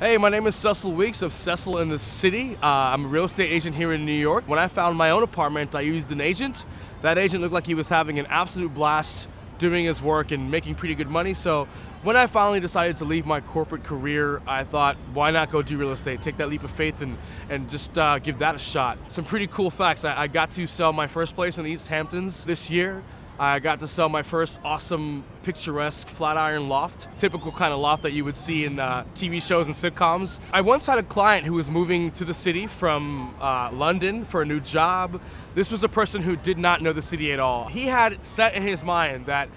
Hey, my name is Cecil Weeks of Cecil in the City. I'm a real estate agent here in New York. When I found my own apartment, I used an agent. That agent looked like he was having an absolute blast doing his work and making pretty good money. So when I finally decided to leave my corporate career, I thought, why not go do real estate? Take that leap of faith and just give that a shot. Some pretty cool facts. I got to sell my first place in the East Hamptons this year. I got to sell my first awesome, picturesque Flatiron loft, typical kind of loft that you would see in TV shows and sitcoms. I once had a client who was moving to the city from London for a new job. This was a person who did not know the city at all. He had set in his mind that,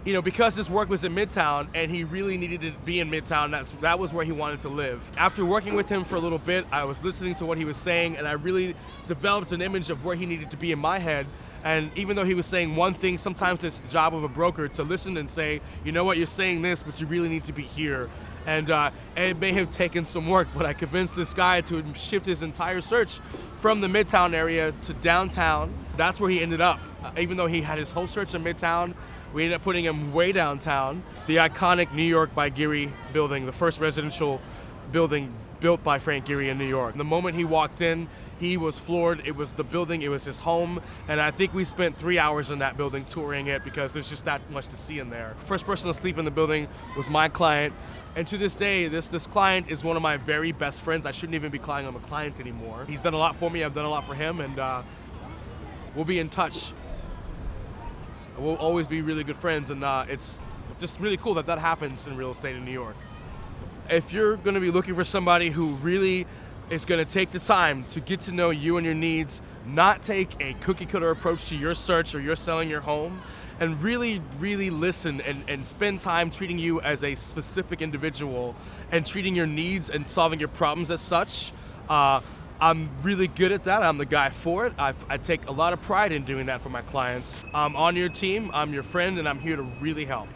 because his work was in Midtown and he really needed to be in Midtown, that was where he wanted to live. After working with him for a little bit, I was listening to what he was saying, and I really developed an image of where he needed to be in my head. And even though he was saying one thing, sometimes it's the job of a broker to listen and say, you know what, you're saying this, but you really need to be here. And it may have taken some work, but I convinced this guy to shift his entire search from the Midtown area to downtown. That's where he ended up. Even though he had his whole search in Midtown, we ended up putting him way downtown. The iconic New York by Geary building, the first residential building built by Frank Gehry in New York. The moment he walked in, he was floored. It was the building, it was his home, and I think we spent 3 hours in that building touring it because there's just that much to see in there. First person to sleep in the building was my client, and to this day, this client is one of my very best friends. I shouldn't even be calling him a client anymore. He's done a lot for me, I've done a lot for him, and we'll be in touch. We'll always be really good friends, and it's just really cool that happens in real estate in New York. If you're going to be looking for somebody who really is going to take the time to get to know you and your needs, not take a cookie cutter approach to your search or you're selling your home, and really, really listen and spend time treating you as a specific individual and treating your needs and solving your problems as such, I'm really good at that. I'm the guy for it. I take a lot of pride in doing that for my clients. I'm on your team, I'm your friend, and I'm here to really help.